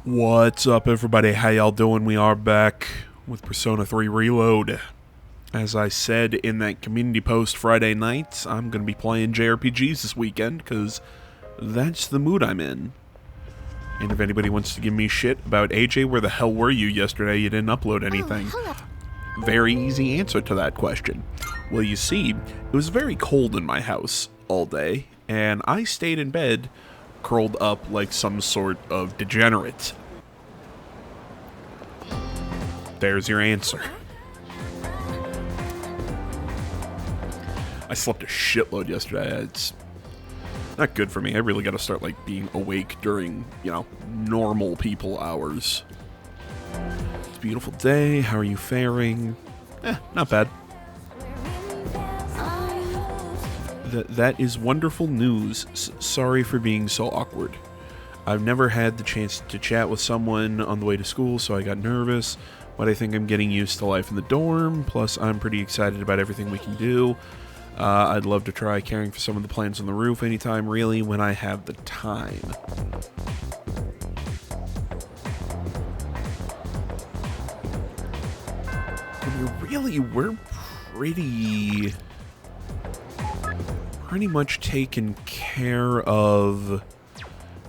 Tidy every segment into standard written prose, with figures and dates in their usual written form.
What's up, everybody? How y'all doing? We are back with Persona 3 Reload. As I said in that community post Friday night, I'm going to be playing JRPGs this weekend, because that's the mood I'm in. And if anybody wants to give me shit about AJ, where the hell were you yesterday? You didn't upload anything. Very easy answer to that question. Well, you see, it was very cold in my house all day, and I stayed in bed curled up like some sort of degenerate. There's your answer. I slept a shitload yesterday. It's not good for me. I really gotta start, like, being awake during, normal people hours. It's a beautiful day. How are you faring? Not bad. That is wonderful news. Sorry for being so awkward. I've never had the chance to chat with someone on the way to school, so I got nervous, but I think I'm getting used to life in the dorm, plus I'm pretty excited about everything we can do. I'd love to try caring for some of the plants on the roof anytime, really, when I have the time. We're pretty much taken care of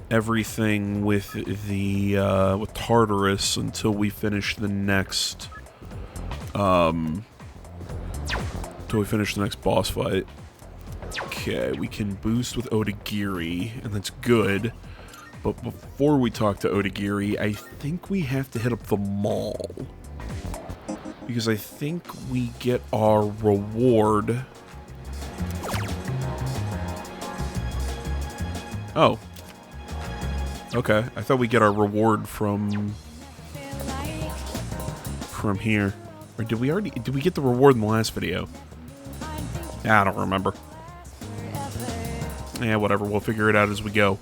everything with the with Tartarus until we finish the next boss fight. Okay, we can boost with Odagiri, and that's good. But before we talk to Odagiri, I think we have to hit up the mall, because I think we get our reward. Oh. Okay, I thought we get our reward from here. Or did we get the reward in the last video? I don't remember. Yeah, whatever, we'll figure it out as we go.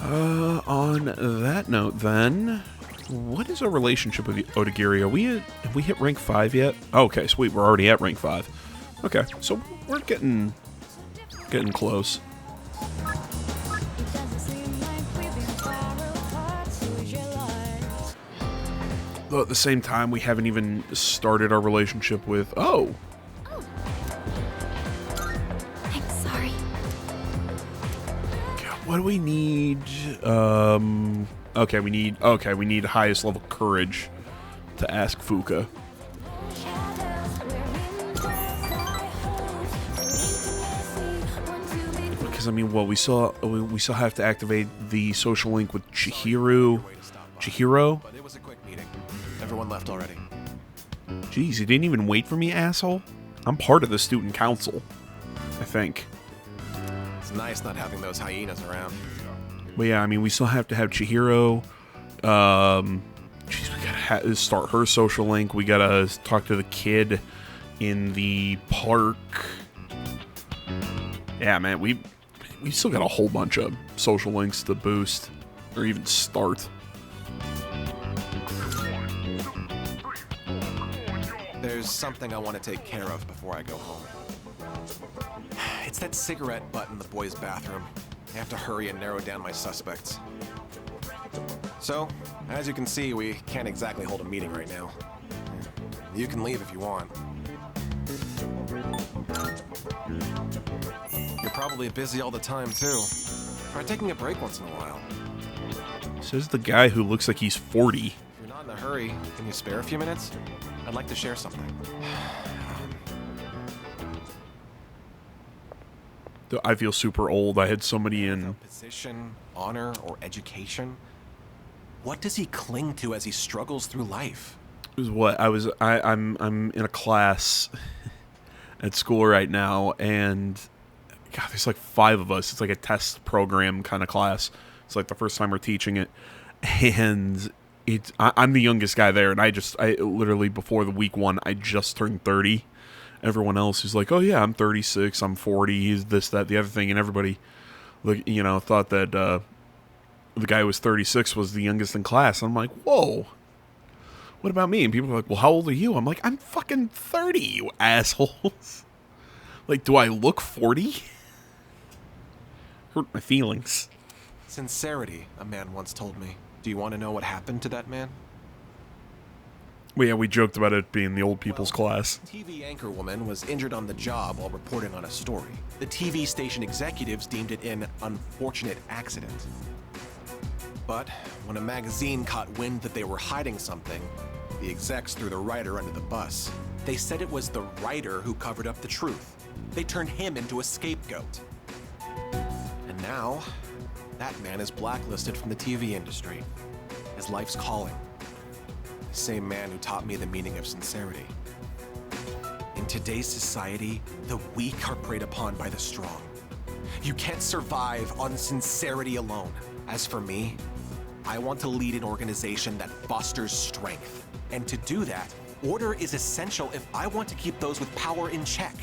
On that note then, what is our relationship with Odagiri? Have we hit rank 5 yet? Okay, sweet, we're already at rank 5. Okay, so we're getting close. Though at the same time, we haven't even started our relationship with... Oh! I'm sorry. God, what do we need? Okay, we need highest level courage to ask Fuka. Because, I mean, well, we still have to activate the social link with Chihiro. But it was a quick meeting. Everyone left already. Jeez, you didn't even wait for me, asshole? I'm part of the student council, I think. It's nice not having those hyenas around. But yeah, I mean, we still have to have Chihiro. Jeez, we gotta start her social link. We gotta talk to the kid in the park. Yeah, man, we still got a whole bunch of social links to boost, or even start. There's something I want to take care of before I go home. It's that cigarette butt in the boys' bathroom. I have to hurry and narrow down my suspects. So, as you can see, we can't exactly hold a meeting right now. You can leave if you want. You're probably busy all the time, too. Try taking a break once in a while. Says the guy who looks like he's 40. If you're not in a hurry, can you spare a few minutes? I'd like to share something. I feel super old. I had somebody in... Position, honor, or education? What does he cling to as he struggles through life? It was what? I'm in a class at school right now, and... God, there's like 5 of us. It's like a test program kind of class. It's like the first time we're teaching it. And... I'm the youngest guy there, and I literally, before the week 1, I just turned 30. Everyone else is like, oh yeah, I'm 36, I'm 40, he's this, that, the other thing, and everybody, thought that the guy who was 36 was the youngest in class. And I'm like, whoa, what about me? And people are like, well, how old are you? I'm like, I'm fucking 30, you assholes. Like, do I look 40? Hurt my feelings. Sincerity, a man once told me. Do you want to know what happened to that man? Well, yeah, we joked about it being the old people's class. TV anchorwoman was injured on the job while reporting on a story. The TV station executives deemed it an unfortunate accident. But when a magazine caught wind that they were hiding something, the execs threw the writer under the bus. They said it was the writer who covered up the truth. They turned him into a scapegoat. And now, that man is blacklisted from the TV industry. His life's calling. The same man who taught me the meaning of sincerity. In today's society, the weak are preyed upon by the strong. You can't survive on sincerity alone. As for me, I want to lead an organization that fosters strength. And to do that, order is essential if I want to keep those with power in check.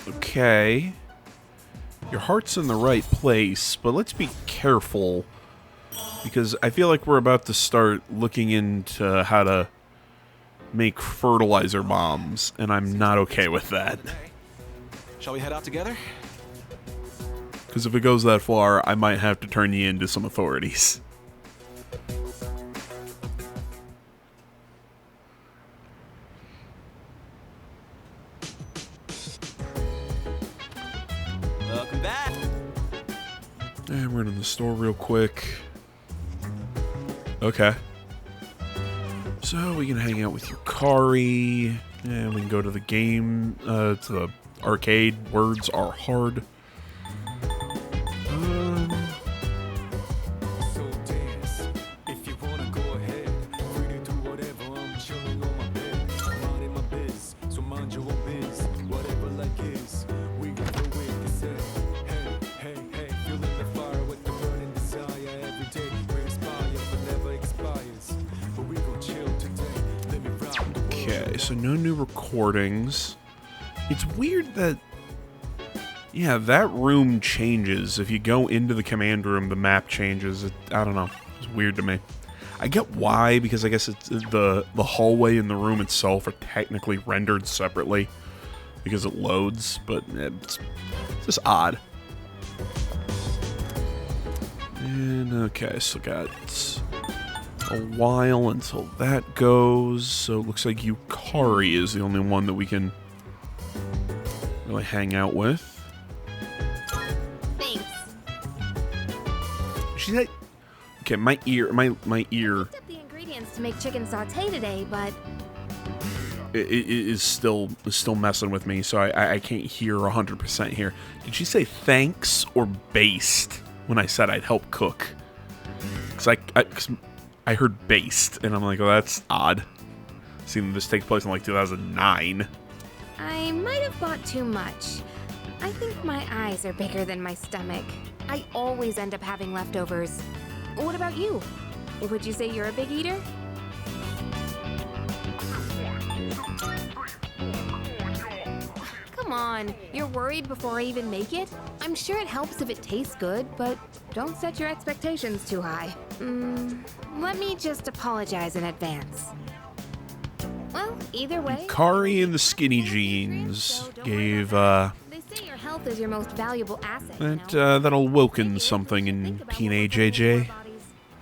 Okay. Your heart's in the right place, but let's be careful. Because I feel like we're about to start looking into how to make fertilizer bombs, and I'm not okay with that. Shall we head out together? Because if it goes that far, I might have to turn you into some authorities. Welcome back. And we're in the store real quick. Okay. So we can hang out with Yukari, and we can go to the game, to the arcade. Words are hard. So dance, if you wanna go ahead, free to do whatever, I'm chilling on my bed, minding my biz, so mind your own biz, whatever like is, we can do it, they say, hey, feeling the fire with the burning desire, every day we inspire, but never expires, but we gon' chill today, let me rock the world. Okay, so no new recordings. It's weird that... Yeah, that room changes. If you go into the command room, the map changes. I don't know. It's weird to me. I get why, because I guess it's the hallway and the room itself are technically rendered separately because it loads, but it's just odd. And okay, so got a while until that goes. So it looks like Yukari is the only one that we can really hang out with. Thanks. She said, okay, my ear. Picked up the ingredients to make chicken sauté today, but It is still messing with me, so I can't hear 100% here. Did she say thanks or based when I said I'd help cook? Because I heard based, and I'm like, oh, that's odd. Seeing this takes place in like 2009. I might have bought too much. I think my eyes are bigger than my stomach. I always end up having leftovers. What about you? Would you say you're a big eater? Come on, you're worried before I even make it? I'm sure it helps if it tastes good, but don't set your expectations too high. Let me just apologize in advance. Well, either way... Kari and the skinny jeans gave, They say your health is your most valuable asset. that awoken something in teenage AJ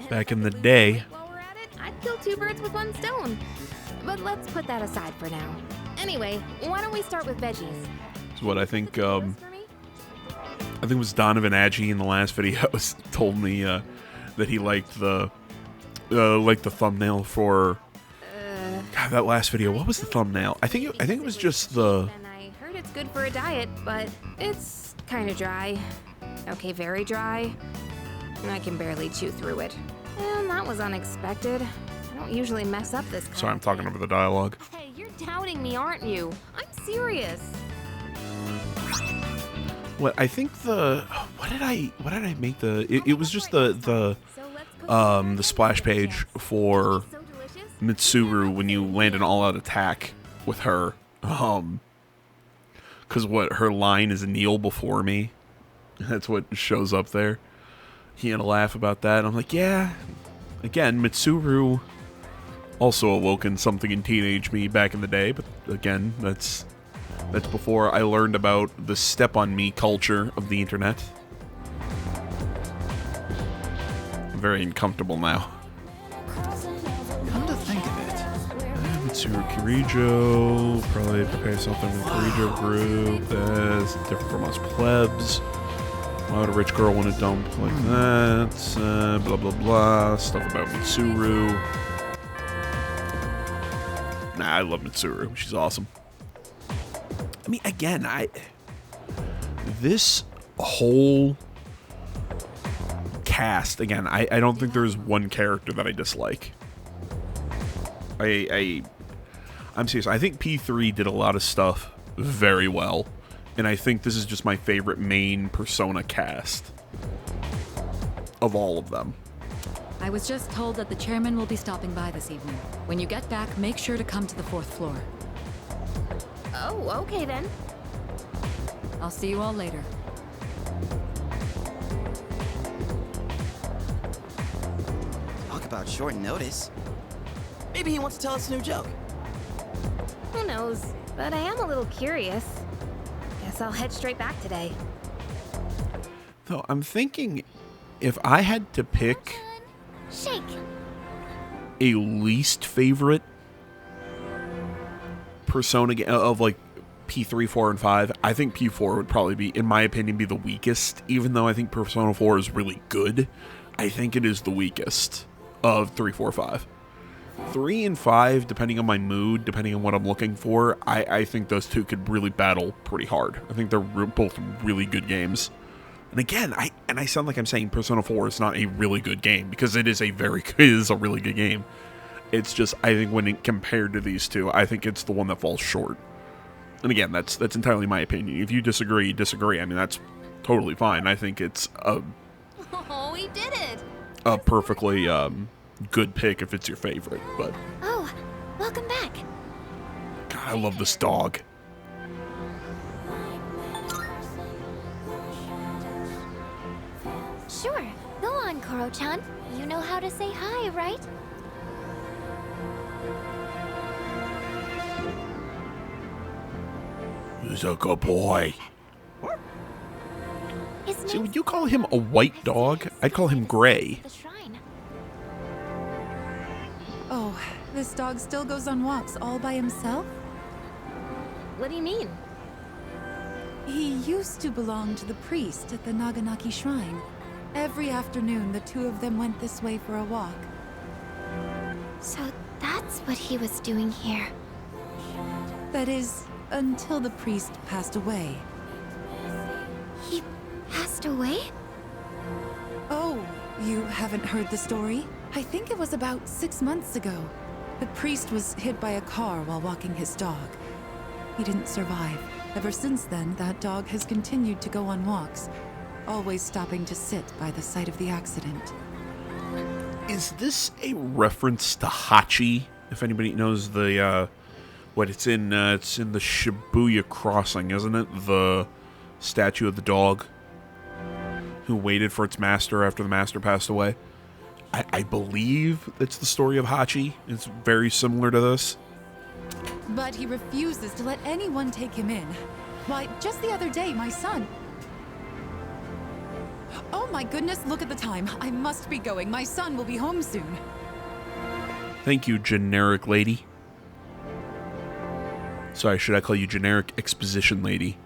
back in the day. While we're at it, I'd kill two birds with one stone. But let's put that aside for now. Anyway, why don't we start with veggies? Is what I think, For me? I think it was Donovan Agee in the last video told me that he liked the thumbnail for God, that last video. What was the thumbnail? I think it was just the And I heard it's good for a diet, but it's kind of dry. Okay, very dry. I can barely chew through it. And that was unexpected. I don't usually mess up this kind Sorry, I'm of talking thing. over the dialogue. Hey, you're doubting me, aren't you? I'm serious. What I think what did I make it was just the So let's cook the splash page for So delicious. Mitsuru when you land an all-out attack with her. Because what her line is kneel before me. That's what shows up there. He had a laugh about that. I'm like, yeah. Again, Mitsuru also awoken something in teenage me back in the day, but again, that's before I learned about the step on me culture of the internet. I'm very uncomfortable now. Come to think of it, Mitsuru Kirijo, probably prepare something with Kirijo group that's different from us plebs. Why would a rich girl want to dump like that? Blah blah blah. Stuff about Mitsuru. Nah, I love Mitsuru. She's awesome. I mean, again, this whole cast, again, I don't think there's one character that I dislike. I'm serious. I think P3 did a lot of stuff very well, and I think this is just my favorite main Persona cast of all of them. I was just told that the chairman will be stopping by this evening. When you get back, make sure to come to the 4th floor. Oh, okay then. I'll see you all later. talk about short notice. Maybe he wants to tell us a new joke. Who knows? But I am a little curious. Guess I'll head straight back today. Though I'm thinking, if I had to pick Shake! a least favorite Persona game of like P3, 4, and 5, I think P4 would probably be, in my opinion, be the weakest. Even though I think Persona 4 is really good, I think it is the weakest of 3, 4, 5. 3 and 5, depending on my mood, depending on what I'm looking for, I think those two could really battle pretty hard. I think they're both really good games. And again, I sound like I'm saying Persona 4 is not a really good game, because it is a really good game. It's just, I think when it compared to these two, I think it's the one that falls short. And again, that's entirely my opinion. If you disagree. I mean, that's totally fine. I think it's Oh, we did it! a perfectly good pick if it's your favorite. But Oh, welcome back. God, I love this dog. Sure, go on, Koro-chan. You know how to say hi, right? He's a good boy. His See, name's would you call him a white dog? I'd call him gray. the shrine. Oh, this dog still goes on walks all by himself? What do you mean? He used to belong to the priest at the Naganaki Shrine. Every afternoon, the two of them went this way for a walk. So that's what he was doing here. That is, until the priest passed away. He passed away? Oh, you haven't heard the story? I think it was about 6 months ago. The priest was hit by a car while walking his dog. He didn't survive. Ever since then, that dog has continued to go on walks, always stopping to sit by the site of the accident. Is this a reference to Hachi? If anybody knows the it's in the Shibuya Crossing, isn't it? The statue of the dog who waited for its master after the master passed away. I believe it's the story of Hachi. It's very similar to this. But he refuses to let anyone take him in. Why, just the other day, my son... Oh my goodness, look at the time. I must be going. My son will be home soon. Thank you, generic lady. Sorry, should I call you generic exposition lady?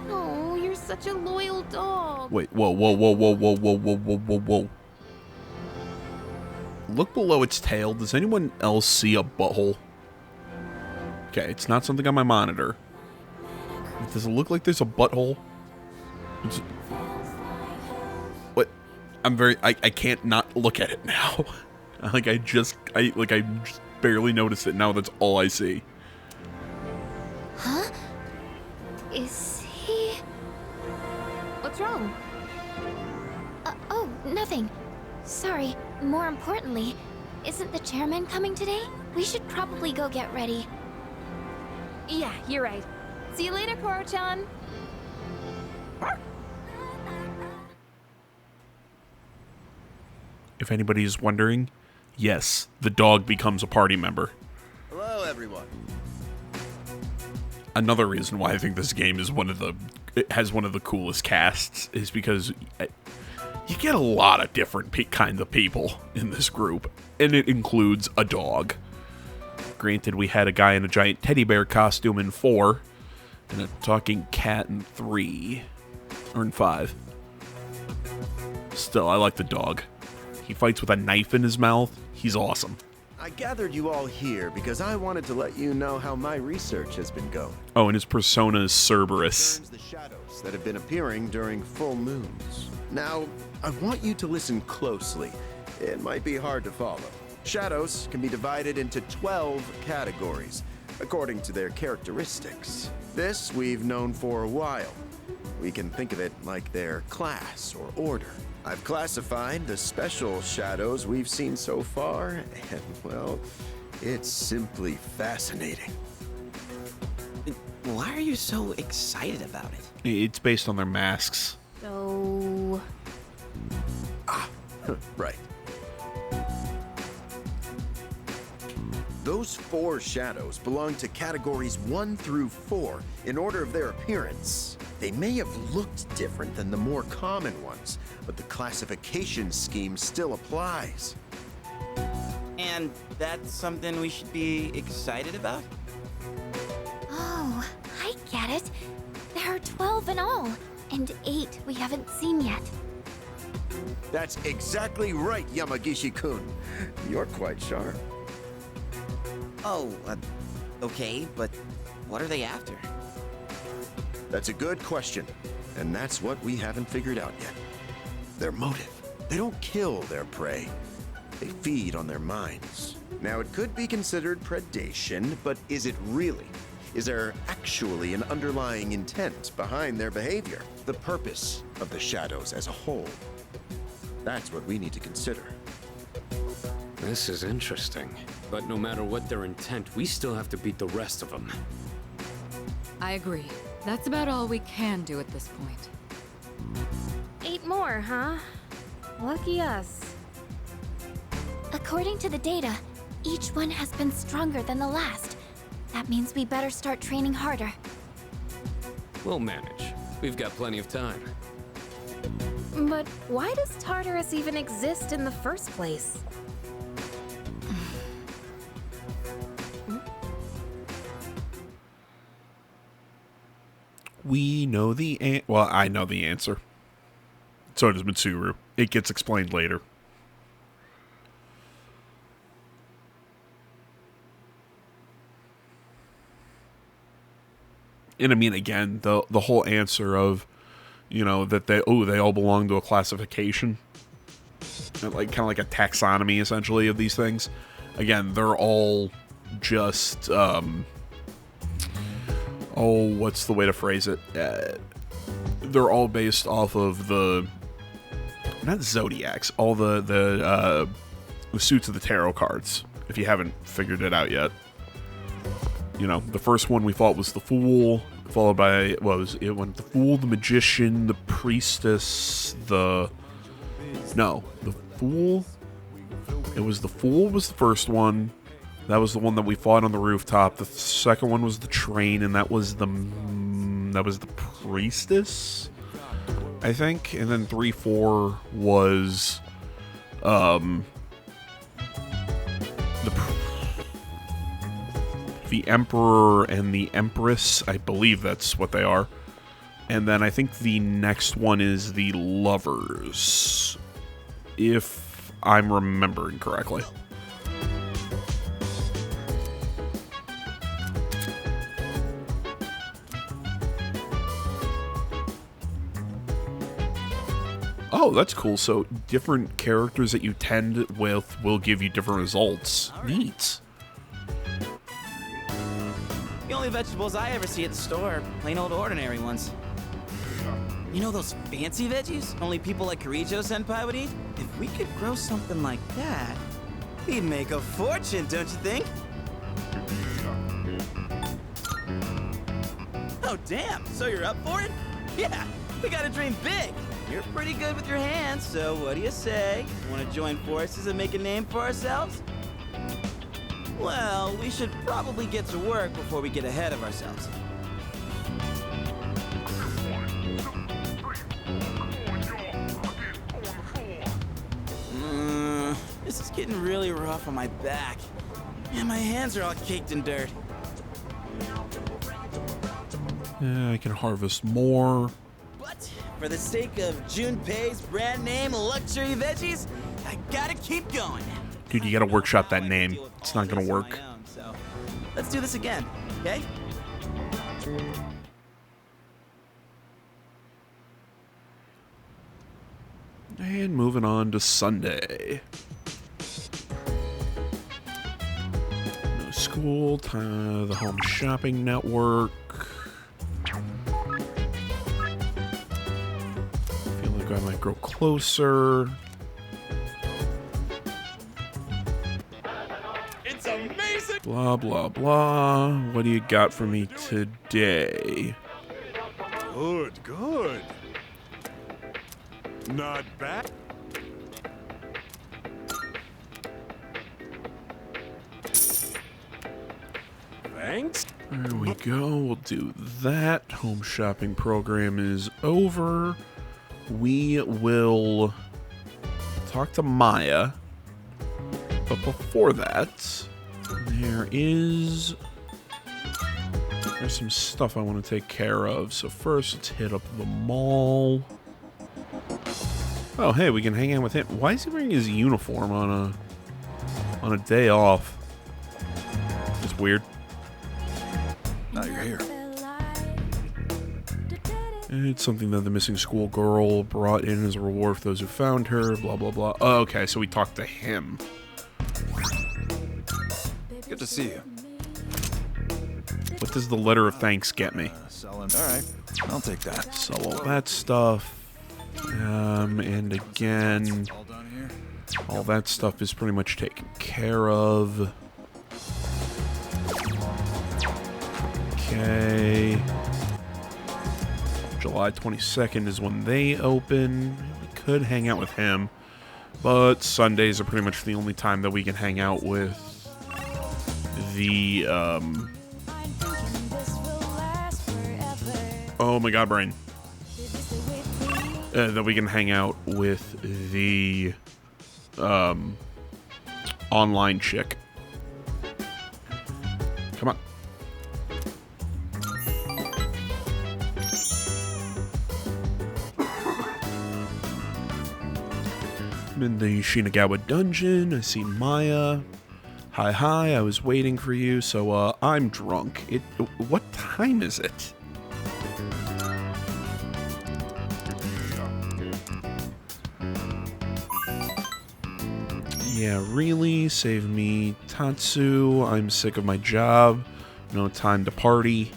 Oh, you're such a loyal dog. Wait, whoa. Look below its tail. Does anyone else see a butthole? Okay, it's not something on my monitor. Does it look like there's a butthole? What? I can't not look at it now. I just barely noticed it now. That's all I see. Huh? Is he... What's wrong? Oh, nothing. Sorry. More importantly, isn't the chairman coming today? We should probably go get ready. Yeah, you're right. See you later, Koro-chan. If anybody's wondering, yes, the dog becomes a party member. Hello, everyone. Another reason why I think this game is it has one of the coolest casts is because You get a lot of different kinds of people in this group, and it includes a dog. Granted, we had a guy in a giant teddy bear costume in 4, and a talking cat in 3, or in 5. Still, I like the dog. He fights with a knife in his mouth. He's awesome. I gathered you all here because I wanted to let you know how my research has been going. Oh, and his persona is Cerberus. Concerns the shadows that have been appearing during full moons. Now, I want you to listen closely. It might be hard to follow. Shadows can be divided into 12 categories, according to their characteristics. This we've known for a while. We can think of it like their class or order. I've classified the special shadows we've seen so far, and, well, it's simply fascinating. Why are you so excited about it? It's based on their masks. So... Right. Those 4 shadows belong to categories 1 through 4 in order of their appearance. They may have looked different than the more common ones, but the classification scheme still applies. And that's something we should be excited about? Oh, I get it. There are 12 in all, and 8 we haven't seen yet. That's exactly right, Yamagishi-kun. You're quite sharp. Oh, okay, but what are they after? That's a good question, and that's what we haven't figured out yet. Their motive. They don't kill their prey. They feed on their minds. Now, it could be considered predation, but is it really? Is there actually an underlying intent behind their behavior? The purpose of the shadows as a whole? That's what we need to consider. This is interesting. But no matter what their intent, we still have to beat the rest of them. I agree. That's about all we can do at this point. 8 more, huh? Lucky us. According to the data, each one has been stronger than the last. That means we better start training harder. We'll manage. We've got plenty of time. But why does Tartarus even exist in the first place? We know the well, I know the answer. So does Mitsuru. It gets explained later. And I mean, again, the whole answer of, you know, that they all belong to a classification, like kind of like a taxonomy essentially of these things. Again, they're all just what's the way to phrase it? They're all based off of the, not zodiacs, all the suits of the tarot cards, if you haven't figured it out yet. You know, the first one we thought was the Fool, followed by, it went the Fool, the Magician, the Priestess, the Fool. It was the Fool was the first one. That was the one that we fought on the rooftop. The second one was the Train, and that was the Priestess, I think. And then 3-4 was the Emperor and the Empress. I believe that's what they are. And then I think the next one is the Lovers, if I'm remembering correctly. Oh, that's cool. So different characters that you tend with will give you different results. Right. Neat. The only vegetables I ever see at the store are plain old ordinary ones. You know those fancy veggies only people like Kirijo-senpai would eat? If we could grow something like that, we'd make a fortune, don't you think? Oh, damn. So you're up for it? Yeah, we gotta dream big. You're pretty good with your hands, so what do you say? Want to join forces and make a name for ourselves? Well, we should probably get to work before we get ahead of ourselves. getting really rough on my back. And my hands are all caked in dirt. Yeah, I can harvest more. But for the sake of Junpei's brand name luxury veggies, I gotta keep going. Dude, you gotta workshop that name. It's not gonna work. So let's do this again, okay? And moving on to Sunday. No school, time the home shopping network. Feel like I might grow closer. It's amazing! Blah, blah, blah. What do you got for me today? Good, good. Not bad. Thanks. There we go. We'll do that. Home shopping program is over. We will talk to Maya. But before that, there's some stuff I want to take care of. So first, let's hit up the mall. Oh, hey, we can hang out with him. Why is he wearing his uniform on a day off? It's weird. Now you're here. It's something that the missing schoolgirl brought in as a reward for those who found her. Blah, blah, blah. Oh, okay, so we talked to him. Good to see you. What does the letter of thanks get me? Selling. All right, I'll take that. Sell all that stuff. And again, All done here. all that stuff is pretty much taken care of. Okay. July 22nd is when they open. We could hang out with him, but Sundays are pretty much the only time that we can hang out with the, oh my god, brain. That we can hang out with the online chick. Come on. I'm in the Shinagawa dungeon. I see Maya. Hi, I was waiting for you, so I'm drunk. What time is it? Yeah, really? Save me, Tatsu. I'm sick of my job. No time to party.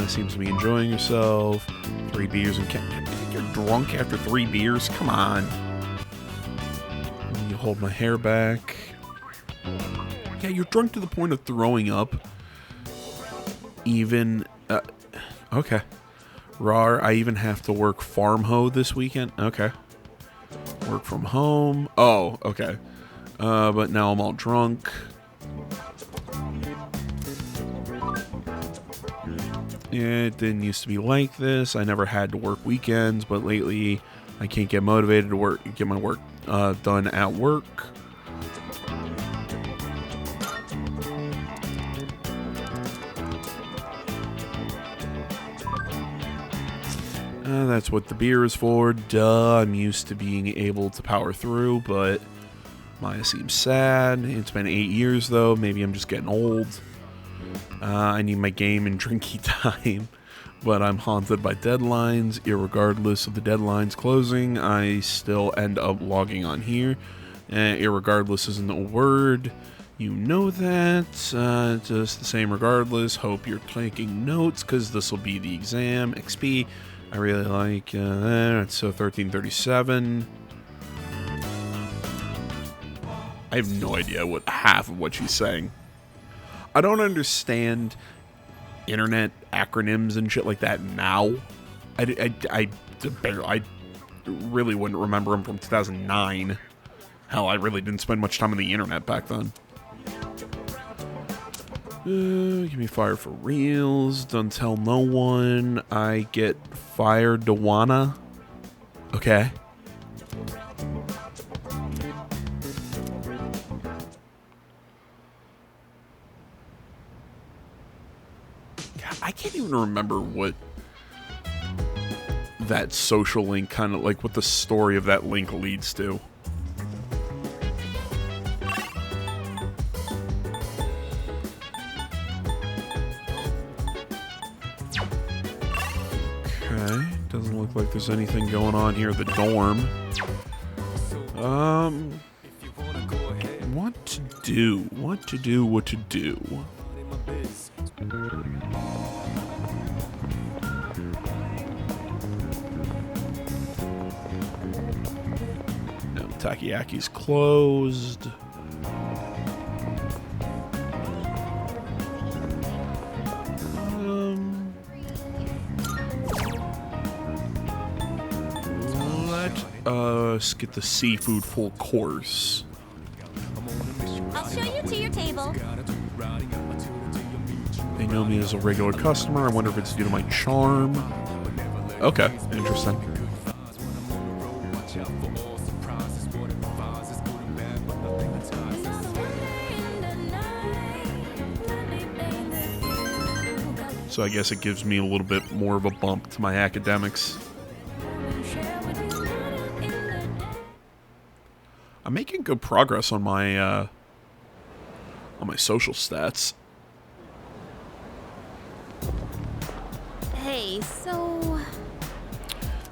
Seems to be enjoying yourself. 3 beers and you think you're drunk after 3 beers? Come on. You hold my hair back. Yeah, you're drunk to the point of throwing up. Even okay. Rar, I even have to work farm hoe this weekend. Okay. Work from home. Oh, okay. But now I'm all drunk. It didn't used to be like this. I never had to work weekends, but lately I can't get motivated to get my work done at work. That's what the beer is for. Duh, I'm used to being able to power through, but Maya seems sad. It's been 8 years, though. Maybe I'm just getting old. I need my game and drinky time, but I'm haunted by deadlines. Irregardless of the deadlines closing, I still end up logging on here. Irregardless isn't a word. You know that. Just the same regardless. Hope you're taking notes, because this will be the exam. XP. I really like that. So 1337. I have no idea what half of what she's saying. I don't understand internet acronyms and shit like that now. I really wouldn't remember them from 2009. Hell, I really didn't spend much time on the internet back then. Give me fire for reals. Don't tell no one. I get fired, Dawana. Okay. can't even remember what that social link kind of like what the story of that link leads to. Okay, doesn't look like there's anything going on here at the dorm. What to do? What to do? What to do? No, Takoyaki's closed. Let us get the seafood full course. I'll show you to your table. They know me as a regular customer. I wonder if it's due to my charm. Okay, interesting. So I guess it gives me a little bit more of a bump to my academics. I'm making good progress on my social stats. Hey, so...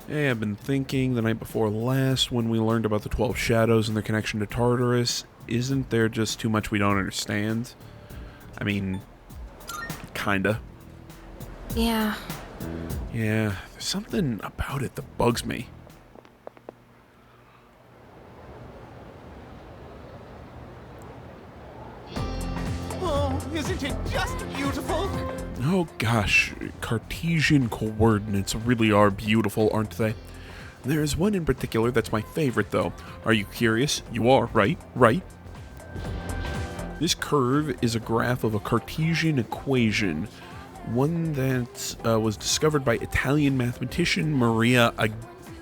Hey, I've been thinking the night before last when we learned about the 12 Shadows and their connection to Tartarus, isn't there just too much we don't understand? I mean, kinda. Yeah. Yeah, there's something about it that bugs me. Oh, isn't it just beautiful? Oh gosh, Cartesian coordinates really are beautiful, aren't they? There's one in particular that's my favorite, though. Are you curious? You are, right? Right? This curve is a graph of a Cartesian equation, one that was discovered by Italian mathematician Maria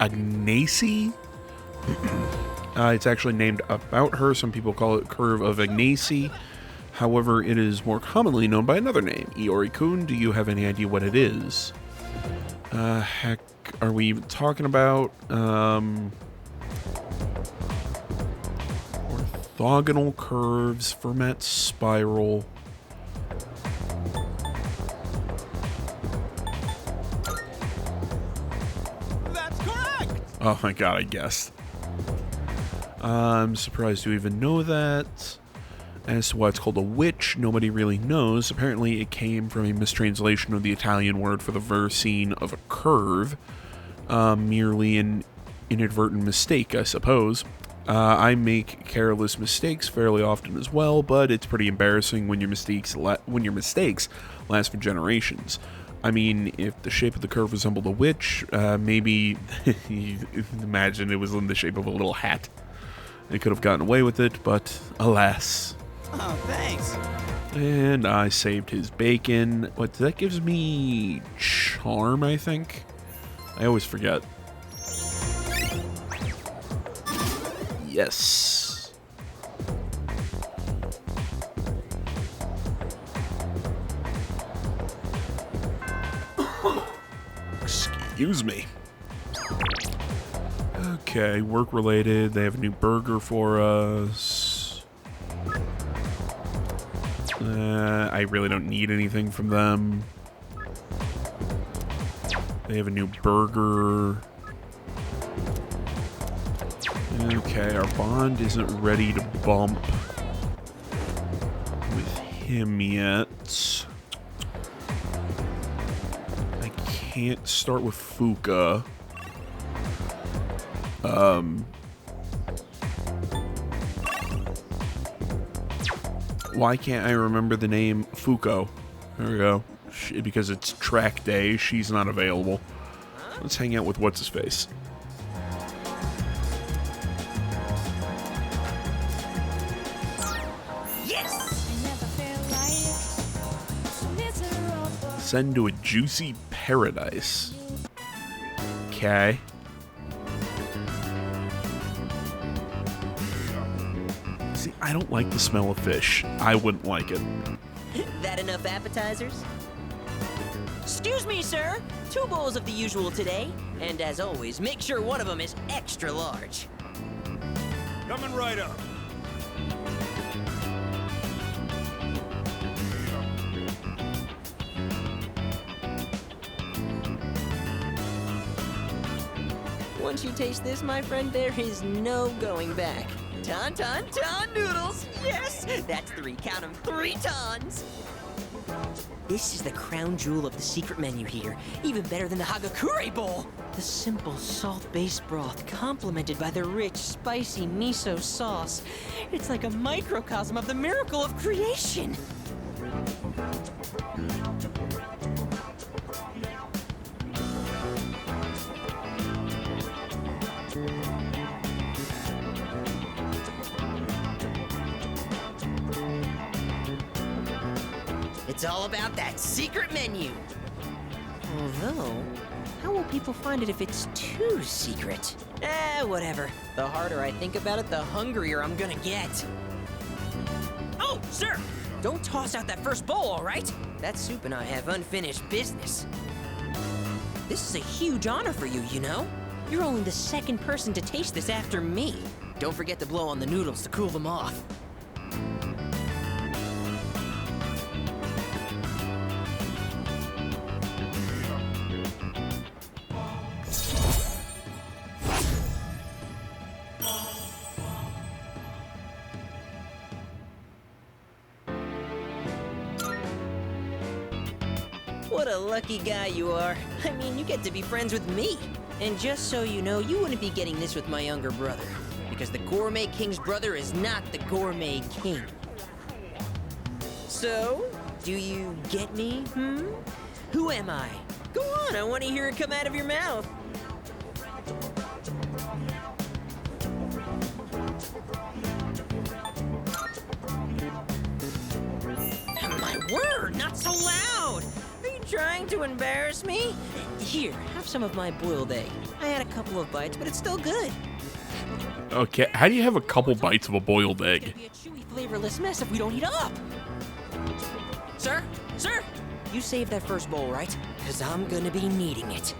Agnesi. It's actually named about her. Some people call it curve of Agnesi. However, it is more commonly known by another name. Iori-kun, do you have any idea what it is? Heck, are we even talking about orthogonal curves, Fermat spiral? That's correct! Oh my god, I guessed. I'm surprised you even know that. As to why it's called a witch, nobody really knows. Apparently, it came from a mistranslation of the Italian word for the versine of a curve. Merely an inadvertent mistake, I suppose. I make careless mistakes fairly often as well, but it's pretty embarrassing when your mistakes last for generations. I mean, if the shape of the curve resembled a witch, maybe imagine it was in the shape of a little hat. They could have gotten away with it, but alas. Oh, thanks. And I saved his bacon. What, that gives me charm, I think? I always forget. Yes. Excuse me. Okay, work related. They have a new burger for us. I really don't need anything from them. They have a new burger. Okay, our bond isn't ready to bump with him yet. I can't start with Fuka. Why can't I remember the name Fuko? There we go. Because it's track day, she's not available. Let's hang out with what's-his-face. Send to a juicy paradise. Okay. See, I don't like the smell of fish. I wouldn't like it. That enough appetizers? Excuse me, sir. 2 bowls of the usual today. And as always, make sure one of them is extra large. Coming right up. Once you taste this, my friend, there is no going back. Ton noodles! Yes! That's 3, count 'em, 3 tons! This is the crown jewel of the secret menu here. Even better than the Hagakure Bowl! The simple salt-based broth complemented by the rich, spicy miso sauce. It's like a microcosm of the miracle of creation! It's all about that secret menu. Although, how will people find it if it's too secret? Whatever. The harder I think about it, the hungrier I'm gonna get. Oh, sir! Don't toss out that first bowl, all right? That soup and I have unfinished business. This is a huge honor for you, you know? You're only the 2nd person to taste this after me. Don't forget to blow on the noodles to cool them off. What a lucky guy you are. I mean, you get to be friends with me. And just so you know, you wouldn't be getting this with my younger brother. Because the Gourmet King's brother is not the Gourmet King. So, do you get me, Who am I? Go on, I want to hear it come out of your mouth. My word, not so loud! Are you trying to embarrass me? Here, have some of my boiled egg. I had a couple of bites, but it's still good. Okay, how do you have a couple bites of a boiled egg? It'd be a chewy, flavorless mess if we don't eat up. Sir? Sir? You saved that first bowl, right? Because I'm gonna be needing it.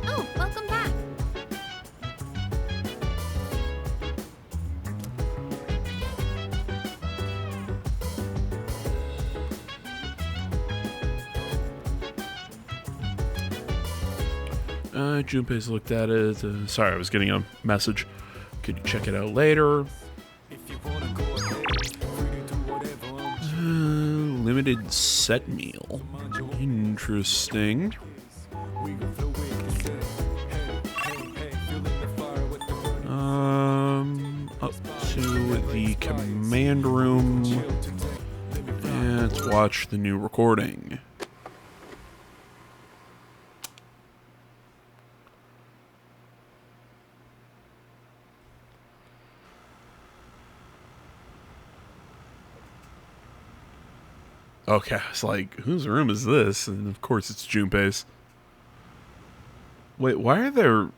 Oh, welcome back. Junpei's looked at it. Sorry, I was getting a message. Could you check it out later? Limited set meal. Interesting. Up to the command room. And let's watch the new recording. Okay, it's like, whose room is this? And of course it's Junpei's. Wait, why are there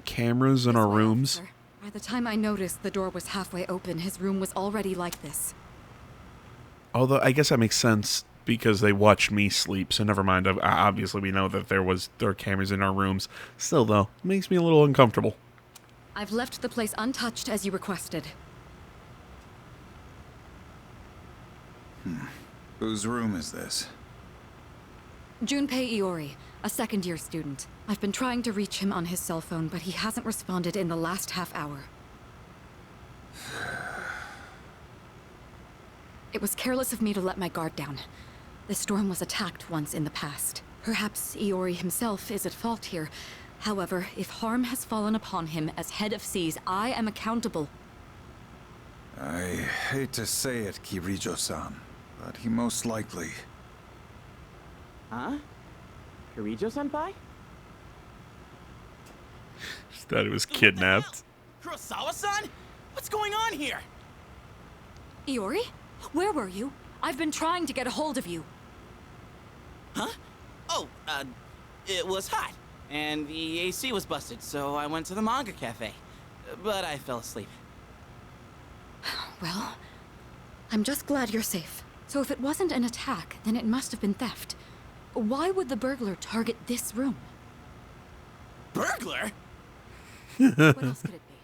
cameras in our rooms? By the time I noticed the door was halfway open, his room was already like this. Although, I guess that makes sense because they watched me sleep, so never mind. Obviously, we know that there are cameras in our rooms. Still, though, it makes me a little uncomfortable. I've left the place untouched as you requested. Whose room is this? Junpei Iori, a second-year student. I've been trying to reach him on his cell phone, but he hasn't responded in the last half hour. It was careless of me to let my guard down. The storm was attacked once in the past. Perhaps Iori himself is at fault here. However, if harm has fallen upon him as head of SEAS, I am accountable. I hate to say it, Kirijo-san, but he most likely... Huh? Kirijo-senpai? Thought he was kidnapped. Kurosawa-san? What's going on here? Iori? Where were you? I've been trying to get a hold of you. Huh? Oh, it was hot, and the AC was busted, so I went to the manga cafe. But I fell asleep. Well, I'm just glad you're safe. So if it wasn't an attack, then it must have been theft. Why would the burglar target this room? Burglar? What else could it be?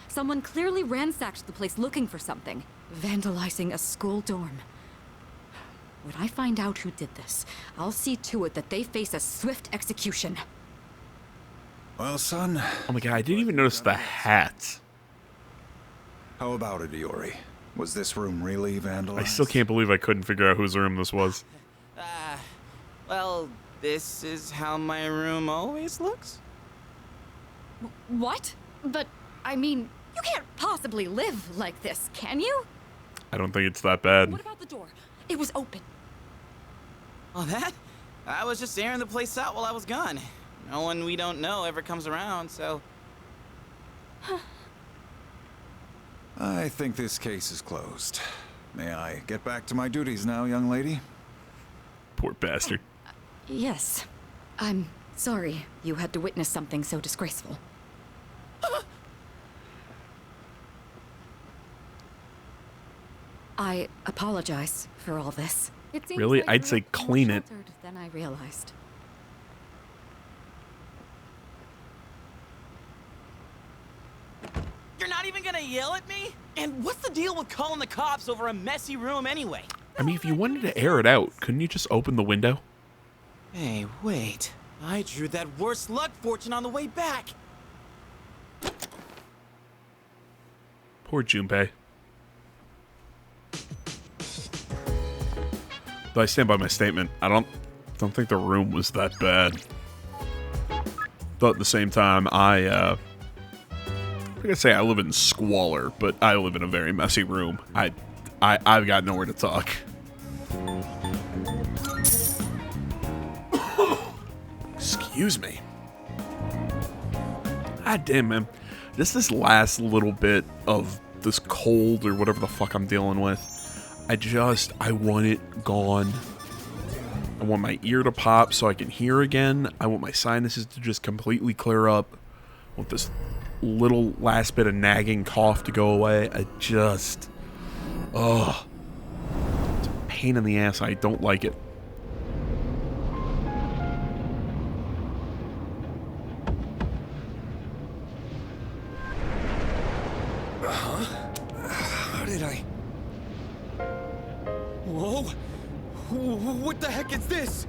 Someone clearly ransacked the place looking for something, vandalizing a school dorm. When I find out who did this, I'll see to it that they face a swift execution. Well, son. Oh my god, I didn't even notice the hat. How about it, Iori? Was this room really vandalized? I still can't believe I couldn't figure out whose room this was. Well, this is how my room always looks. What? But, I mean, you can't possibly live like this, can you? I don't think it's that bad. What about the door? It was open. Oh, that? I was just airing the place out while I was gone. No one we don't know ever comes around, so... I think this case is closed. May I get back to my duties now, young lady? Poor bastard. Yes. I'm sorry you had to witness something so disgraceful. I apologize for all this. It seems Really? like I'd you say look more clean it. sheltered than I realized. You're not even gonna yell at me? And what's the deal with calling the cops over a messy room anyway? I mean, if you wanted to air it out, couldn't you just open the window? Hey, wait. I drew that worst luck fortune on the way back. Poor Junpei. Though I stand by my statement, I don't think the room was that bad. Though at the same time, I could say I live in squalor, but I live in a very messy room. I've got nowhere to talk. Excuse me. God damn, man. Just this last little bit of this cold or whatever the fuck I'm dealing with. I want it gone. I want my ear to pop so I can hear again. I want my sinuses to just completely clear up. I want this little last bit of nagging cough to go away. It's a pain in the ass. I don't like it. How did I... Whoa! What the heck is this?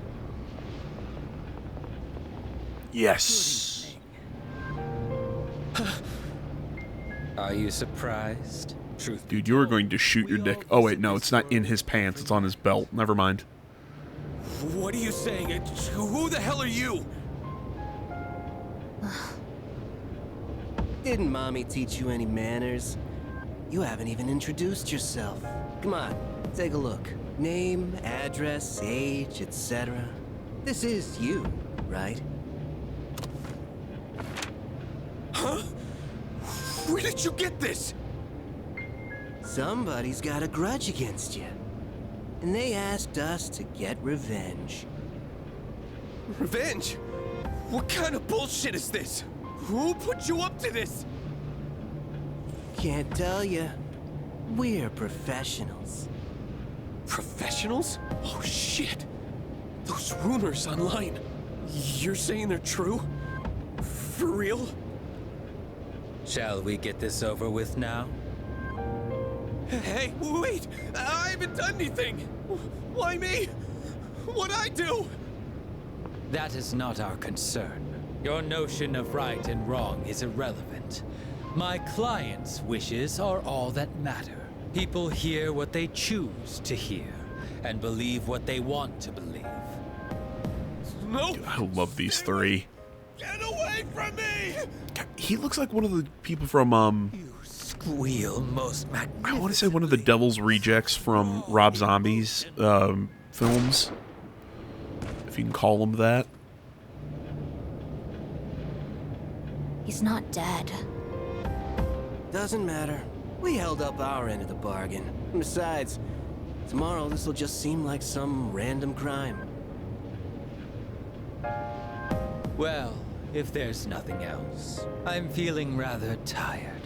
Yes. Are you surprised? Truth. Dude, you were going to shoot your dick. Oh wait, no, it's not in his pants. It's on his belt. Never mind. What are you saying? Who the hell are you? Didn't Mommy teach you any manners? You haven't even introduced yourself. Come on, take a look. Name, address, age, etc. This is you, right? Huh? Where did you get this? Somebody's got a grudge against you. And they asked us to get revenge. Revenge? What kind of bullshit is this? Who put you up to this? Can't tell you. We're professionals. Professionals? Oh shit. Those rumors online. You're saying they're true? For real? Shall we get this over with now? Hey, wait! I haven't done anything! Why me? What'd I do? That is not our concern. Your notion of right and wrong is irrelevant. My client's wishes are all that matter. People hear what they choose to hear, and believe what they want to believe. No! Dude, I love these three. Get away from me! God, he looks like one of the people from, Squeal most magnificent. I want to say one of the Devil's Rejects from Rob Zombie's films. If you can call them that. He's not dead. Doesn't matter. We held up our end of the bargain. Besides, Tomorrow, this will just seem like some random crime. Well, if there's nothing else, I'm feeling rather tired.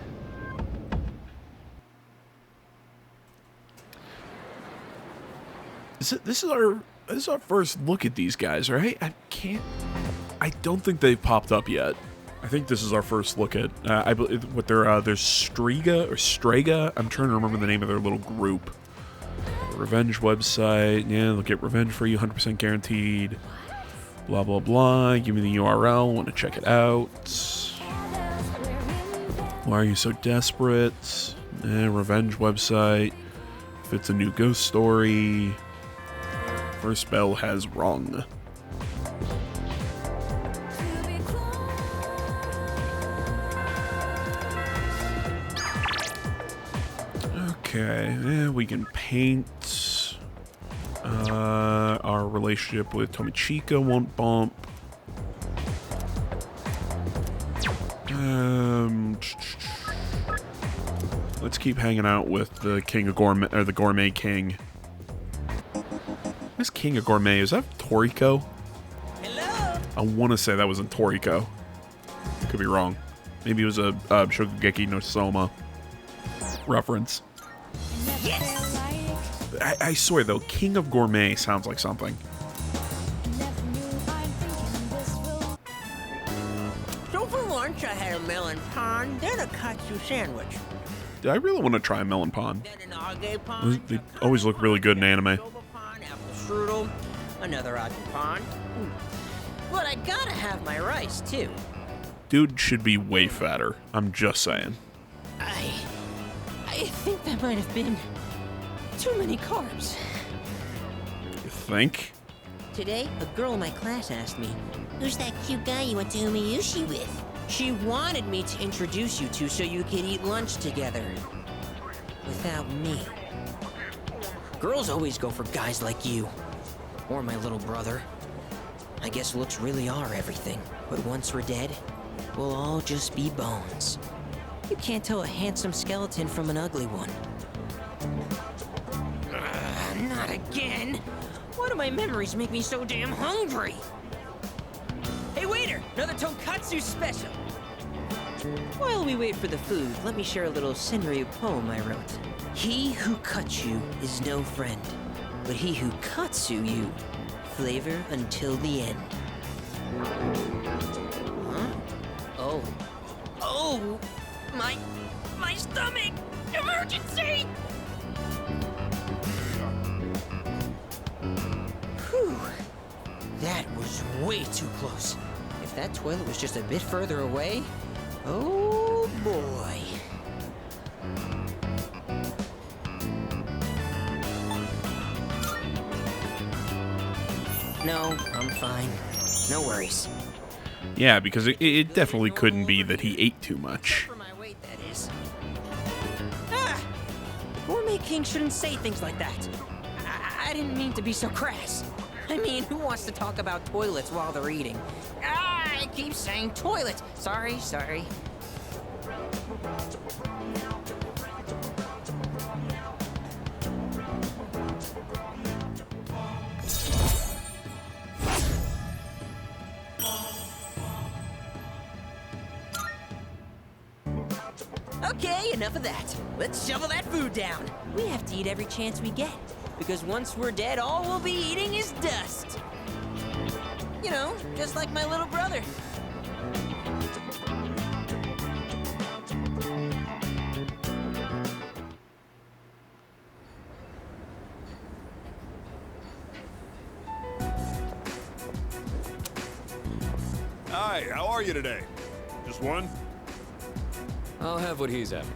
This is our first look at these guys, right? I don't think they've popped up yet. I think this is our first look at I believe what there's Striga or Strega. I'm trying to remember the name of their little group. Revenge website. Yeah, they'll get revenge for you, 100% guaranteed. Blah blah blah. Give me the URL. Want to check it out. Why are you so desperate? Revenge website. If it's a new ghost story. First bell has rung. Okay, we can paint. Our relationship with Tomichika won't bump. Let's keep hanging out with the King of Gourmet, or the Gourmet King. Who's King of Gourmet? Is that Toriko? Hello? I want to say that was in Toriko. Could be wrong. Maybe it was a Shokugeki no Soma reference. Yes! I swear though, King of Gourmet sounds like something. So for lunch, I had a melon pond, then a katsu sandwich. I really want to try a melon pond. Then an age pond. They always look really good in anime. Apple strudel, another age pond. But I gotta have my rice too. Dude should be way fatter. I'm just saying. I think that might have been too many carbs. You think? Today, a girl in my class asked me, "Who's that cute guy you went to Umiyushi with?" She wanted me to introduce you to so you could eat lunch together. Without me. Girls always go for guys like you. Or my little brother. I guess looks really are everything. But once we're dead, we'll all just be bones. You can't tell a handsome skeleton from an ugly one. Not again! Why do my memories make me so damn hungry? Hey waiter, another tonkatsu special! While we wait for the food, let me share a little Senryu poem I wrote. He who cuts you is no friend, but he who katsu you, flavor until the end. Huh? Oh. Oh! My stomach! Emergency! Whew. That was way too close. If that toilet was just a bit further away, oh boy. No, I'm fine. No worries. Yeah, because it definitely couldn't be that he ate too much. For my weight, that is. Ah! The Gourmet King shouldn't say things like that. I didn't mean to be so crass. I mean, who wants to talk about toilets while they're eating? Ah, I keep saying toilet. Sorry. Okay, enough of that. Let's shovel that food down. We have to eat every chance we get. Because once we're dead, all we'll be eating is dust. You know, just like my little brother. Hi, how are you today? Just one? I'll have what he's having.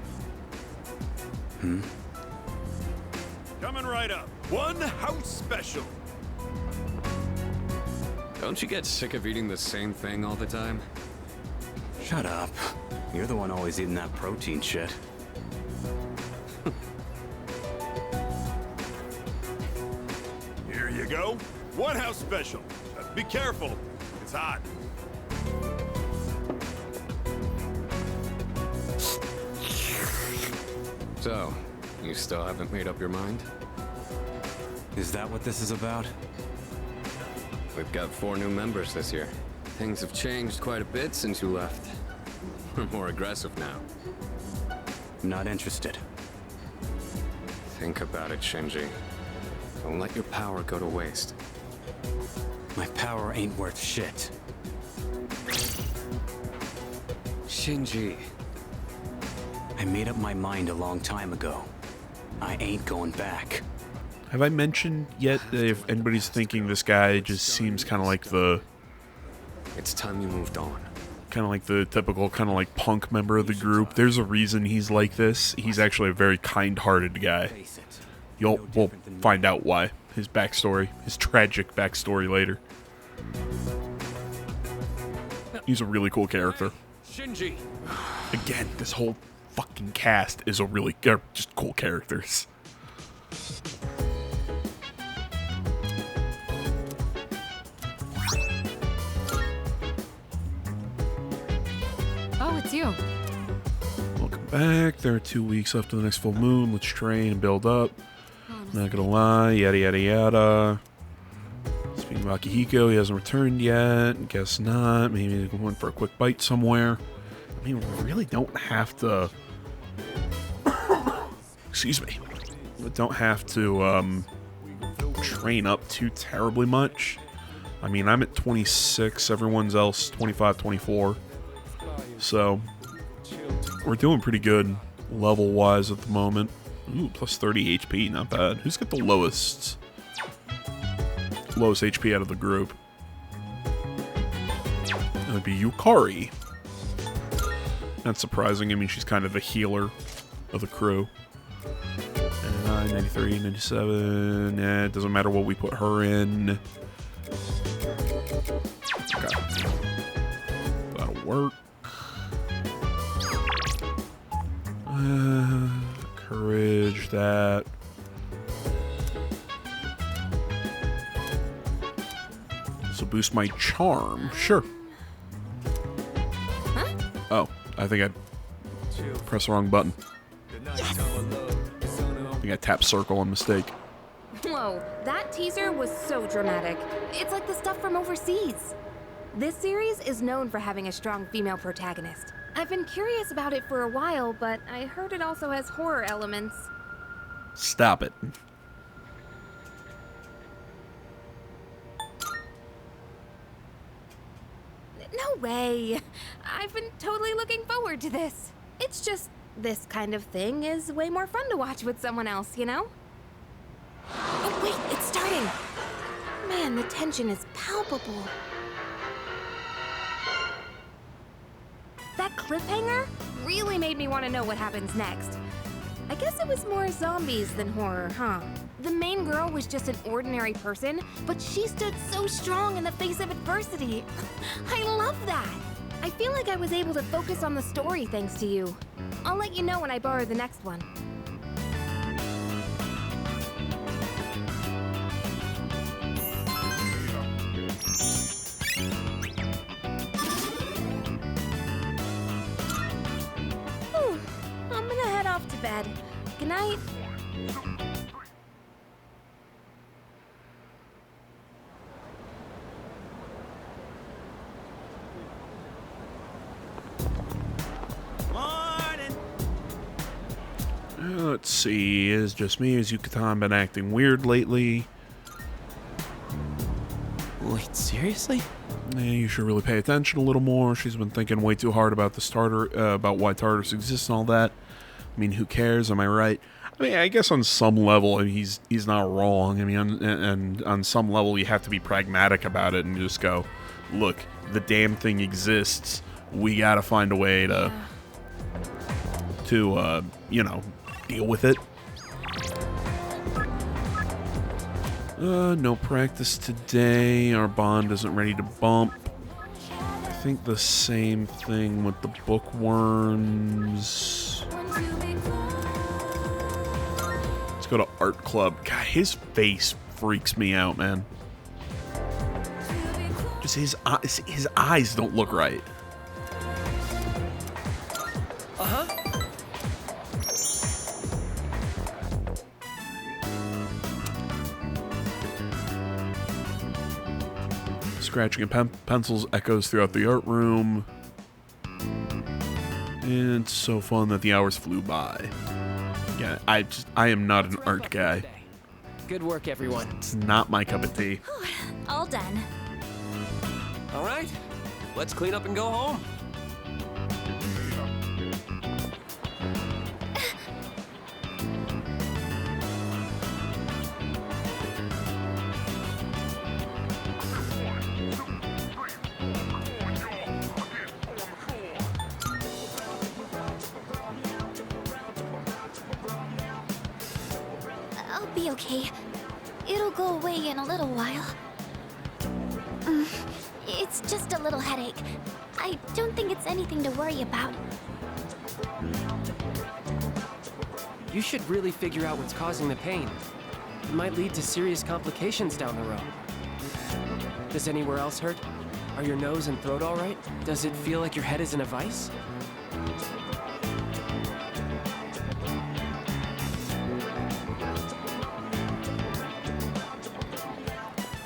Coming right up. One house special. Don't you get sick of eating the same thing all the time? Shut up. You're the one always eating that protein shit. Here you go. One house special. Be careful. It's hot. So, you still haven't made up your mind? Is that what this is about? We've got 4 new members this year. Things have changed quite a bit since you left. We're more aggressive now. Not interested. Think about it, Shinji. Don't let your power go to waste. My power ain't worth shit. Shinji. I made up my mind a long time ago. I ain't going back. Have I mentioned yet that if anybody's thinking this guy just seems kind of like the... It's time you moved on. Kind of like the typical kind of like punk member of the group. There's a reason he's like this. He's actually a very kind-hearted guy. We'll find out why. His backstory. His tragic backstory later. He's a really cool character. Shinji! Again, this whole fucking cast is just cool characters. Oh, it's you. Welcome back. There are 2 weeks left of the next full moon. Let's train and build up. Not gonna lie, yada yada yada. Speaking of Akihiko, he hasn't returned yet. Guess not. Maybe he went for a quick bite somewhere. I mean, we really don't have to... Excuse me. We don't have to train up too terribly much. I mean, I'm at 26. Everyone's else 25, 24. So, we're doing pretty good level-wise at the moment. Ooh, plus 30 HP, not bad. Who's got the lowest HP out of the group? That would be Yukari. Not surprising. I mean, she's kind of the healer of the crew. 99, 93, 97. Yeah, it doesn't matter what we put her in. Okay. That'll work. Courage, that. This will boost my charm. Sure. Huh? Oh, I think I pressed the wrong button. Yes! I think I tapped circle on mistake. Whoa, that teaser was so dramatic. It's like the stuff from overseas. This series is known for having a strong female protagonist. I've been curious about it for a while, but I heard it also has horror elements. Stop it. No way. I've been totally looking forward to this. It's just, this kind of thing is way more fun to watch with someone else, you know? Oh wait, it's starting. Man, the tension is palpable. That cliffhanger really made me want to know what happens next. I guess it was more zombies than horror, huh? The main girl was just an ordinary person, but she stood so strong in the face of adversity. I love that. I feel like I was able to focus on the story thanks to you. I'll let you know when I borrow the next one. I'm gonna head off to bed. Good night. Let's see, is just me? Has Yucatan been acting weird lately? Wait, seriously? Yeah, you should really pay attention a little more. She's been thinking way too hard about the starter, about why Tartarus exists and all that. I mean, who cares? Am I right? I mean, I guess on some level, he's not wrong. I mean, and on some level, you have to be pragmatic about it and just go, look, the damn thing exists. We gotta find a way to you know, deal with it. No practice today. Our bond isn't ready to bump. I think the same thing with the bookworms. Let's go to art club. God, his face freaks me out, man. Just his eyes don't look right. Uh-huh. Scratching and pencils echoes throughout the art room. And it's so fun that the hours flew by. Yeah, I am not an art guy. Good work, everyone. It's not my cup of tea. All done. All right, let's clean up and go home. I'll be okay. It'll go away in a little while. It's just a little headache. I don't think it's anything to worry about. You should really figure out what's causing the pain. It might lead to serious complications down the road. Does anywhere else hurt? Are your nose and throat all right? Does it feel like your head is in a vice?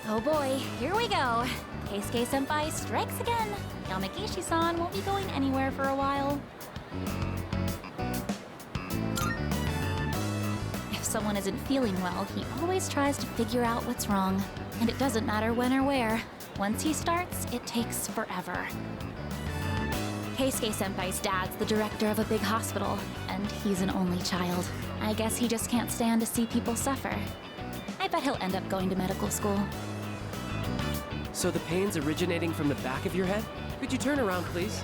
Oh boy, here we go. Keisuke-senpai strikes again. Yamagishi-san won't be going anywhere for a while. If someone isn't feeling well, he always tries to figure out what's wrong. And it doesn't matter when or where. Once he starts, it takes forever. Keisuke-senpai's dad's the director of a big hospital, and he's an only child. I guess he just can't stand to see people suffer. I bet he'll end up going to medical school. So the pain's originating from the back of your head? Could you turn around, please?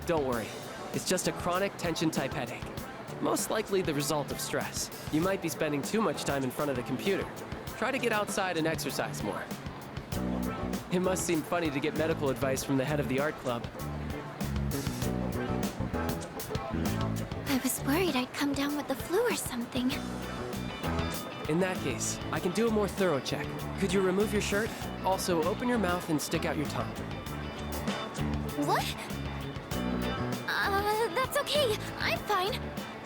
Don't worry. It's just a chronic tension-type headache. Most likely the result of stress. You might be spending too much time in front of the computer. Try to get outside and exercise more. It must seem funny to get medical advice from the head of the art club. I was worried I'd come down with the flu or something. In that case, I can do a more thorough check. Could you remove your shirt? Also, open your mouth and stick out your tongue. What? That's okay. I'm fine.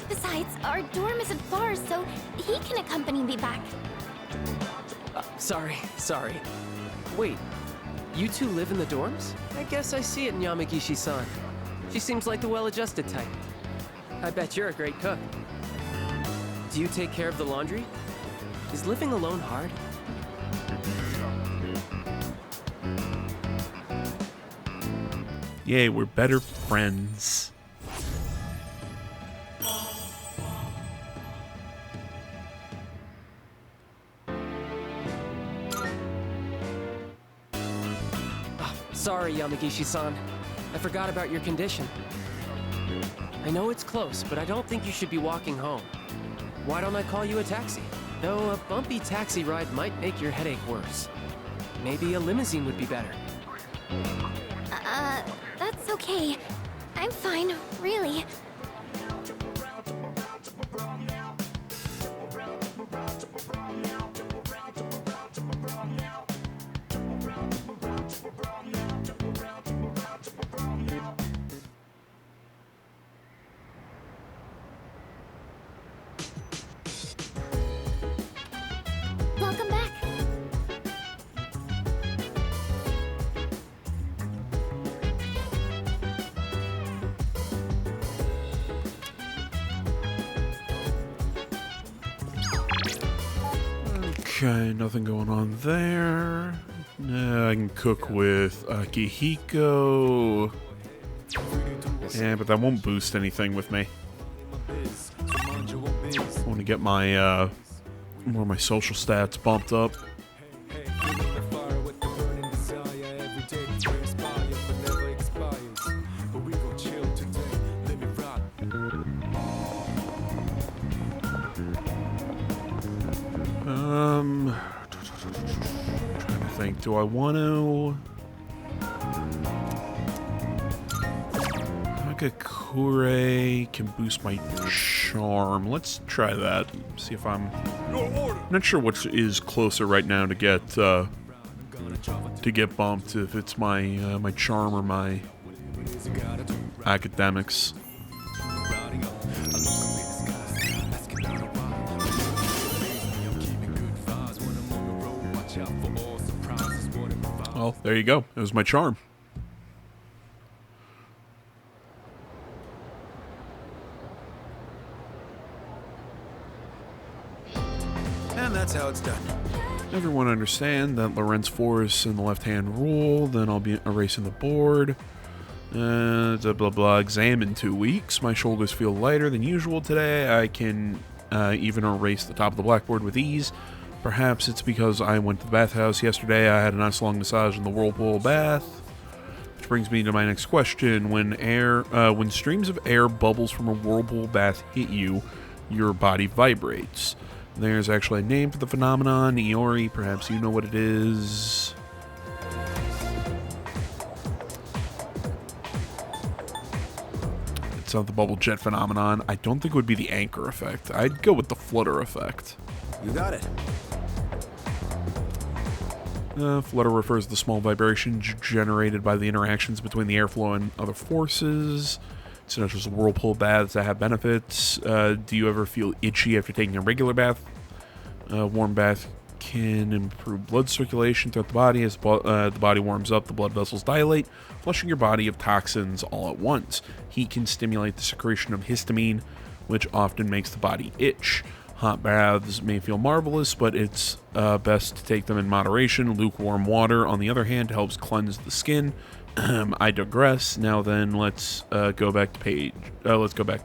Besides, our dorm isn't far, so he can accompany me back. Sorry. Wait, you two live in the dorms? I guess I see it in Yamagishi-san. She seems like the well-adjusted type. I bet you're a great cook. Do you take care of the laundry? Is living alone hard? Yay, we're better friends. Sorry, Yamagishi-san. I forgot about your condition. I know it's close, but I don't think you should be walking home. Why don't I call you a taxi? Though a bumpy taxi ride might make your headache worse. Maybe a limousine would be better. That's okay. I'm fine, really. Welcome back. Okay, nothing going on there. I can cook with Akihiko. Yeah, but that won't boost anything with me. I want to get my more of my social stats bumped up. Trying to think, do I want to? Nagakure can boost my charm. Let's try that. See if I'm not sure which is closer right now to get bumped. If it's my my charm or my academics. Watch out for all surprises. What if I Well, there you go. It was my charm. And that's how it's done. Everyone understand that Lorenz force in the left-hand rule, then I'll be erasing the board. Blah, blah, blah. Exam in 2 weeks. My shoulders feel lighter than usual today. I can even erase the top of the blackboard with ease. Perhaps it's because I went to the bathhouse yesterday. I had a nice long massage in the whirlpool bath. Which brings me to my next question. When streams of air bubbles from a whirlpool bath hit you, your body vibrates. There's actually a name for the phenomenon, Iori. Perhaps you know what it is. It's not the bubble jet phenomenon. I don't think it would be the anchor effect. I'd go with the flutter effect. You got it. Flutter refers to the small vibration generated by the interactions between the airflow and other forces. It's not just whirlpool baths that have benefits. Do you ever feel itchy after taking a regular bath? Warm bath can improve blood circulation throughout the body. As the body warms up, the blood vessels dilate, flushing your body of toxins all at once. Heat can stimulate the secretion of histamine, which often makes the body itch. Hot baths may feel marvelous, but it's best to take them in moderation. Lukewarm water, on the other hand, helps cleanse the skin. I digress. Now then, let's go back to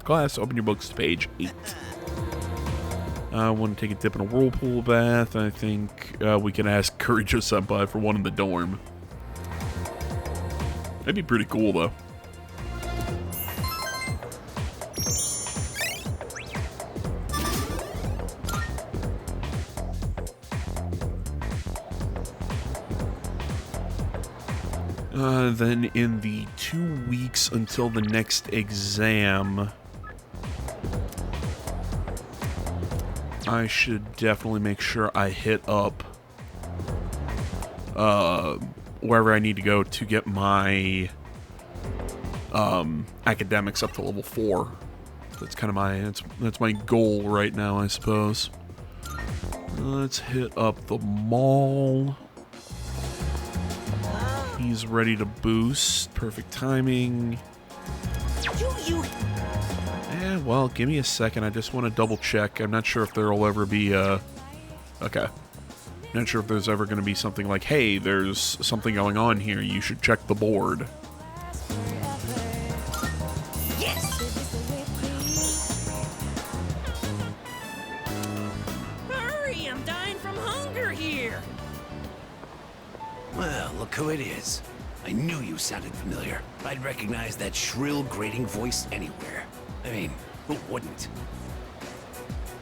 class. Open your books to page 8. I want to take a dip in a whirlpool bath. I think we can ask Kirijo Senpai for one in the dorm. That'd be pretty cool, though. Then in the 2 weeks until the next exam, I should definitely make sure I hit up wherever I need to go to get my academics up to level 4. That's kind of that's my goal right now, I suppose. Let's hit up the mall. He's ready to boost. Perfect timing. Yeah, well, give me a second. I just want to double check. I'm not sure if there'll ever be okay. Not sure if there's ever going to be something like, hey, there's something going on here. You should check the board. Yes! Hurry, I'm dying from hunger here. Well, look who it is. I knew you sounded familiar. I'd recognize that shrill, grating voice anywhere. I mean, who wouldn't?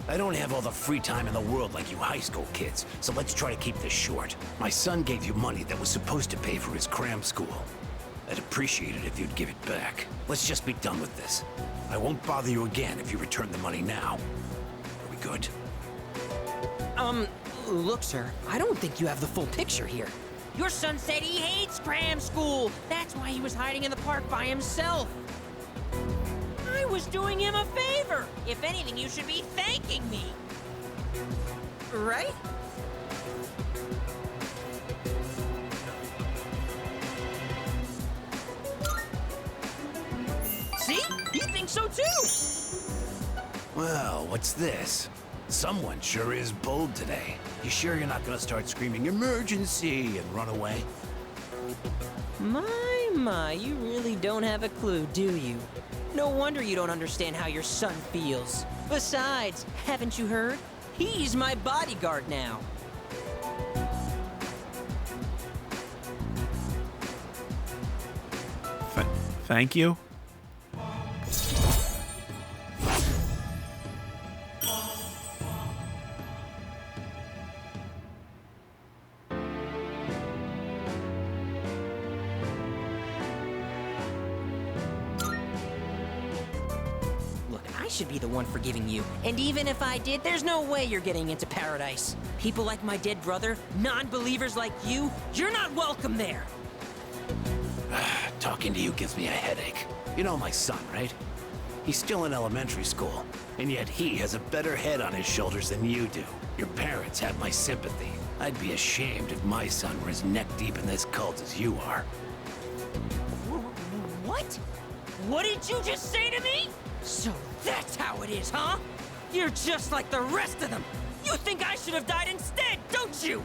I don't have all the free time in the world like you high school kids, so let's try to keep this short. My son gave you money that was supposed to pay for his cram school. I'd appreciate it if you'd give it back. Let's just be done with this. I won't bother you again if you return the money now. Are we good? Look, sir, I don't think you have the full picture here. Your son said he hates cram school. That's why he was hiding in the park by himself. I was doing him a favor. If anything, you should be thanking me. Right? See? He thinks so too. Well, what's this? Someone sure is bold today. You sure you're not gonna start screaming emergency and run away? My, you really don't have a clue, do you? No wonder you don't understand how your son feels. Besides, haven't you heard? He's my bodyguard now. Thank you. I should be the one forgiving you. And even if I did, there's no way you're getting into paradise. People like my dead brother, non-believers like you, you're not welcome there. Talking to you gives me a headache. You know my son, right? He's still in elementary school, and yet he has a better head on his shoulders than you do. Your parents have my sympathy. I'd be ashamed if my son were as neck deep in this cult as you are. What? What did you just say to me? So that's how it is, huh? You're just like the rest of them. You think I should have died instead, don't you?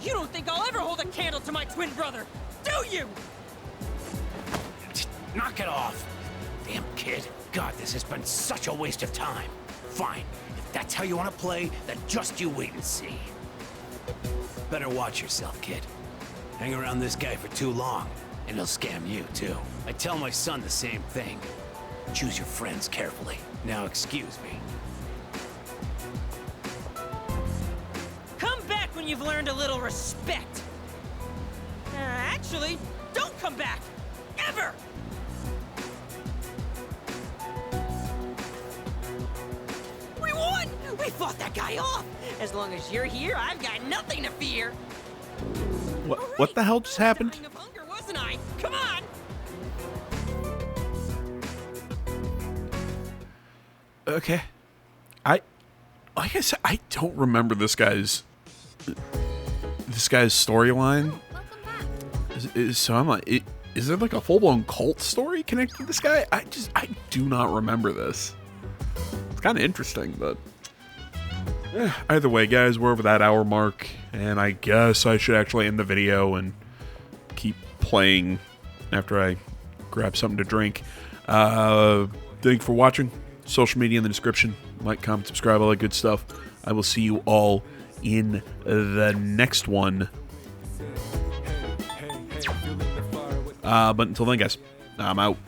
You don't think I'll ever hold a candle to my twin brother, do you? Just knock it off. Damn kid. God, this has been such a waste of time. Fine. If that's how you want to play, then just you wait and see. Better watch yourself, kid. Hang around this guy for too long, and he'll scam you, too. I tell my son the same thing. Choose your friends carefully. Now excuse me. Come back when you've learned a little respect. Actually, don't come back. Ever! We won! We fought that guy off! As long as you're here, I've got nothing to fear. What the hell just happened? Dying of hunger, wasn't I? Come on! Okay. Like I said, I don't remember this guy's storyline. So I'm like, is there like a full-blown cult story connected to this guy? I do not remember this. It's kind of interesting, but either way, guys, we're over that hour mark, and I guess I should actually end the video and keep playing after I grab something to drink. Thank you for watching. Social media in the description. Like, comment, subscribe, all that good stuff. I will see you all in the next one. But until then, guys, I'm out.